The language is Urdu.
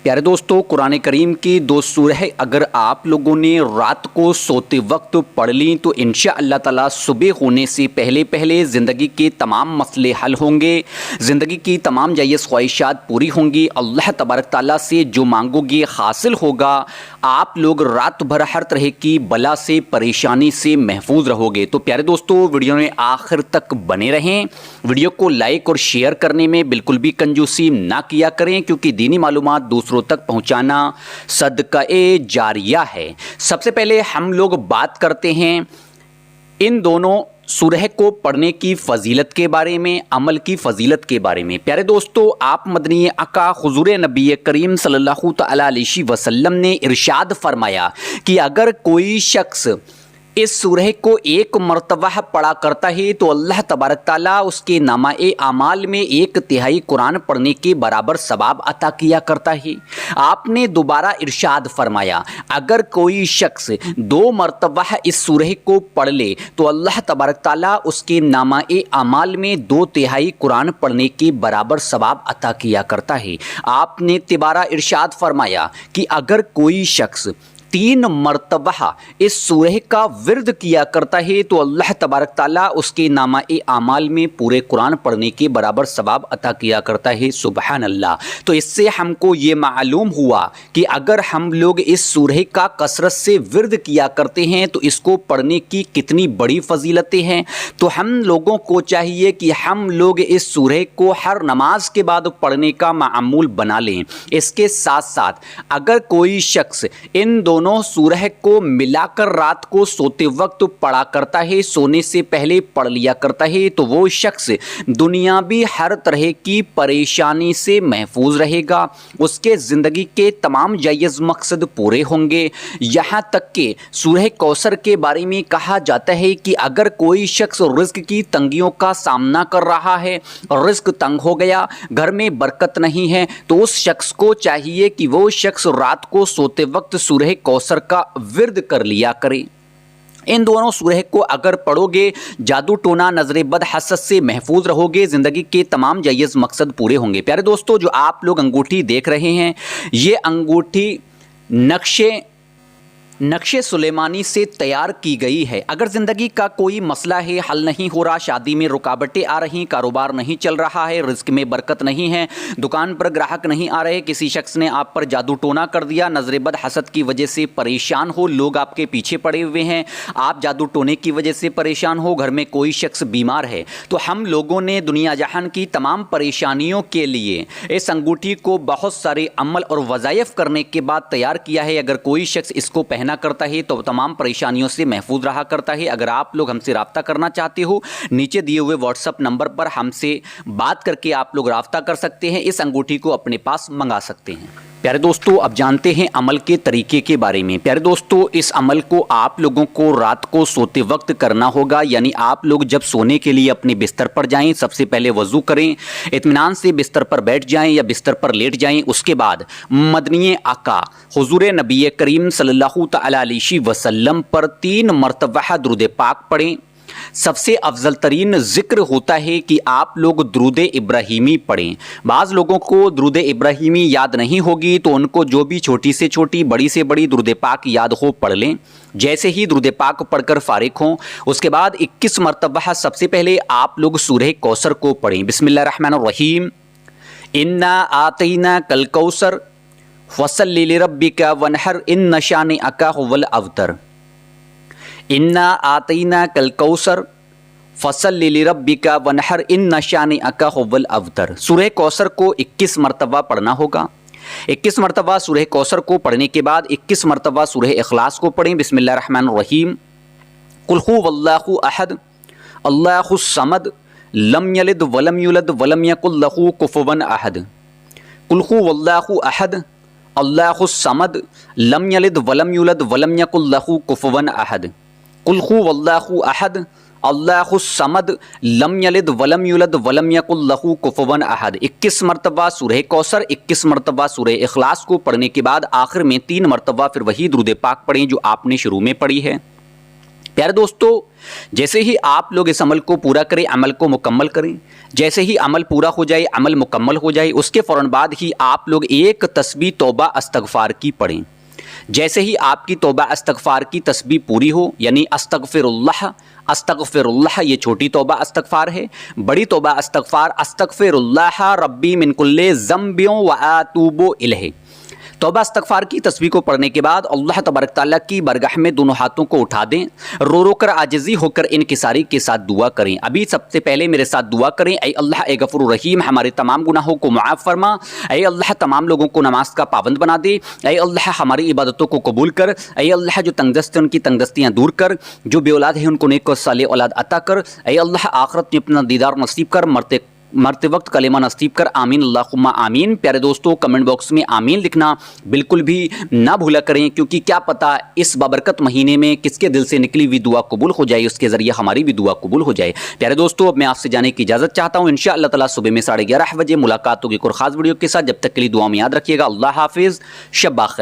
پیارے دوستو، قرآن کریم کی دو سورہ اگر آپ لوگوں نے رات کو سوتے وقت پڑھ لیں تو انشاءاللہ تعالی صبح ہونے سے پہلے زندگی کے تمام مسئلے حل ہوں گے، زندگی کی تمام جائز خواہشات پوری ہوں گی، اللہ تبارک تعالیٰ سے جو مانگو گے حاصل ہوگا، آپ لوگ رات بھر ہر طرح کی بلا سے پریشانی سے محفوظ رہو گے۔ تو پیارے دوستو، ویڈیو میں آخر تک بنے رہیں، ویڈیو کو لائک اور شیئر کرنے میں بالکل بھی کنجوسی نہ کیا کریں، کیونکہ دینی معلومات دوسروں تک پہنچانا صدقہ جاریہ ہے۔ سب سے پہلے ہم لوگ بات کرتے ہیں ان دونوں سورہ کو پڑھنے کی فضیلت کے بارے میں، عمل کی فضیلت کے بارے میں۔ پیارے دوستو، آپ مدنی آقا حضور نبی کریم صلی اللہ تعالی علیہ وسلم نے ارشاد فرمایا کہ اگر کوئی شخص اس سورہ کو ایک مرتبہ پڑھا کرتا ہے تو اللہ تبارک تعالیٰ اس کے نامہ اعمال میں 1/3 قرآن پڑھنے کے برابر ثواب عطا کیا کرتا ہے۔ آپ نے دوبارہ ارشاد فرمایا اگر کوئی شخص 2 مرتبہ اس سورہ کو پڑھ لے تو اللہ تبارک تعالیٰ اس کے نامہ اعمال میں 2/3 قرآن پڑھنے کے برابر ثواب عطا کیا کرتا ہے۔ آپ نے دوبارہ ارشاد فرمایا کہ اگر کوئی شخص 3 مرتبہ اس سورہ کا ورد کیا کرتا ہے تو اللہ تبارک تعالیٰ اس کے نامہ اعمال میں پورے قرآن پڑھنے کے برابر ثواب عطا کیا کرتا ہے۔ سبحان اللہ۔ تو اس سے ہم کو یہ معلوم ہوا کہ اگر ہم لوگ اس سورہ کا کثرت سے ورد کیا کرتے ہیں تو اس کو پڑھنے کی کتنی بڑی فضیلتیں ہیں۔ تو ہم لوگوں کو چاہیے کہ ہم لوگ اس سورہ کو ہر نماز کے بعد پڑھنے کا معمول بنا لیں۔ اس کے ساتھ ساتھ اگر کوئی شخص ان دونوں سورہ کو ملا کر رات کو سوتے وقت پڑھا کرتا ہے، سونے سے پہلے پڑھ لیا کرتا ہے، تو وہ شخص دنیاوی ہر طرح کی پریشانی سے محفوظ رہے گا، اس کے زندگی کے تمام جائز مقصد پورے ہوں گے۔ یہاں تک کہ سورہ کوثر کے بارے میں کہا جاتا ہے کہ اگر کوئی شخص رزق کی تنگیوں کا سامنا کر رہا ہے، رزق تنگ ہو گیا، گھر میں برکت نہیں ہے، تو اس شخص کو چاہیے کہ وہ شخص رات کو سوتے وقت سورہ کوثر کا ورد کر لیا کرے۔ ان دونوں سورہ کو اگر پڑھو گے، جادو ٹونا نظر بد حسد سے محفوظ رہو گے، زندگی کے تمام جائز مقصد پورے ہوں گے۔ پیارے دوستو، جو آپ لوگ انگوٹھی دیکھ رہے ہیں، یہ انگوٹھی نقشے سلیمانی سے تیار کی گئی ہے۔ اگر زندگی کا کوئی مسئلہ ہے، حل نہیں ہو رہا، شادی میں رکاوٹیں آ رہی، کاروبار نہیں چل رہا ہے، رزق میں برکت نہیں ہے، دکان پر گراہک نہیں آ رہے، کسی شخص نے آپ پر جادو ٹونا کر دیا، نظر بد حسد کی وجہ سے پریشان ہو، لوگ آپ کے پیچھے پڑے ہوئے ہیں، آپ جادو ٹونے کی وجہ سے پریشان ہو، گھر میں کوئی شخص بیمار ہے، تو ہم لوگوں نے دنیا جہان کی تمام پریشانیوں کے لیے اس انگوٹھی کو بہت سارے عمل اور وظائف کرنے کے بعد تیار کیا ہے۔ اگر کوئی شخص اس کو پہنا کرتا ہے تو تمام پریشانیوں سے محفوظ رہا کرتا ہے۔ اگر آپ لوگ ہم سے رابطہ کرنا چاہتے ہو، نیچے دیے ہوئے واٹس ایپ نمبر پر ہم سے بات کر کے آپ لوگ رابطہ کر سکتے ہیں، اس انگوٹھی کو اپنے پاس منگا سکتے ہیں۔ پیارے دوستو، اب جانتے ہیں عمل کے طریقے کے بارے میں۔ پیارے دوستو، اس عمل کو آپ لوگوں کو رات کو سوتے وقت کرنا ہوگا، یعنی آپ لوگ جب سونے کے لیے اپنے بستر پر جائیں، سب سے پہلے وضو کریں، اطمینان سے بستر پر بیٹھ جائیں یا بستر پر لیٹ جائیں۔ اس کے بعد مدنی آقا حضور نبی کریم صلی اللہ تعالی علیہ وسلم پر 3 مرتبہ درود پاک پڑھیں۔ سب سے افضل ترین ذکر ہوتا ہے کہ آپ لوگ درود ابراہیمی پڑھیں۔ بعض لوگوں کو درود ابراہیمی یاد نہیں ہوگی تو ان کو جو بھی چھوٹی سے چھوٹی، بڑی سے بڑی درود پاک یاد ہو پڑھ لیں۔ جیسے ہی درود پاک پڑھ کر فارغ ہوں، اس کے بعد 21 مرتبہ سب سے پہلے آپ لوگ سورہ کوثر کو پڑھیں۔ بسم اللہ الرحمن الرحیم۔ انا آتیناک الکوثر فصلی لربک وانحر ان شانئک ھو الابتر۔ انا آتیناک الکوثر فصلی لربک وانحر ان شانئک ھو الابتر۔ سورہ کوثر کو 21 مرتبہ پڑھنا ہوگا۔ 21 مرتبہ سورہ کوثر کو پڑھنے کے بعد 21 مرتبہ سورہ اخلاص کو پڑھیں۔ بسم اللہ الرحمن الرحیم۔ قل ھو اللہ احد اللہ الصمد لم یلد ولم یولد ولم یکن لہ کفوا احد۔ قل ھو اللہ احد اللہ الصمد لم یلد ولم یولد ولم یکن لہ کفوا احد۔ قل ھو اللہ احد اللہ الصمد لم یلد ولم یولد ولم یکن لہ کفوا احد۔ 21 مرتبہ سورہ کوثر، 21 مرتبہ سورہ اخلاص کو پڑھنے کے بعد آخر میں 3 مرتبہ پھر وہی درود پاک پڑھیں جو آپ نے شروع میں پڑھی ہے۔ پیارے دوستو، جیسے ہی آپ لوگ اس عمل کو پورا کریں، عمل کو مکمل کریں، جیسے ہی عمل پورا ہو جائے، عمل مکمل ہو جائے، اس کے فوراً بعد ہی آپ لوگ ایک تسبیح توبہ استغفار کی پڑھیں۔ جیسے ہی آپ کی توبہ استغفار کی تسبیح پوری ہو، یعنی استغفر اللہ یہ چھوٹی توبہ استغفار ہے، بڑی توبہ استغفار استغفر اللہ ربی من کل ذنب و اتوب الیہ۔ توبہ استغفار کی تسبیح کو پڑھنے کے بعد اللہ تبارک تعالیٰ کی بارگاہ میں دونوں ہاتھوں کو اٹھا دیں، رو رو کر عاجزی ہو کر انکساری کے ساتھ دعا کریں۔ ابھی سب سے پہلے میرے ساتھ دعا کریں، اے اللہ اے غفور الرحیم ہمارے تمام گناہوں کو معاف فرما، اے اللہ تمام لوگوں کو نماز کا پابند بنا دے، اے اللہ ہماری عبادتوں کو قبول کر، اے اللہ جو تنگ دست ہیں ان کی تنگ دستیاں دور کر، جو بے اولاد ہیں ان کو نیک و صالح اولاد عطا کر، اے اللہ آخرت میں اپنا دیدار نصیب کر، مرتے وقت کلمہ نصیب کر، آمین اللہم آمین۔ پیارے دوستو، کمنٹ باکس میں آمین لکھنا بالکل بھی نہ بھولا کریں، کیونکہ کیا پتہ اس بابرکت مہینے میں کس کے دل سے نکلی ہوئی دعا قبول ہو جائے، اس کے ذریعے ہماری بھی دعا قبول ہو جائے۔ پیارے دوستو، اب میں آپ سے جانے کی اجازت چاہتا ہوں، انشاءاللہ تعالیٰ صبح میں 11:30 بجے ملاقات ہوگی ایک اور خاص ویڈیو کے ساتھ۔ جب تک کے لیے دعا میں یاد رکھیے گا۔ اللہ حافظ، شب بخیر۔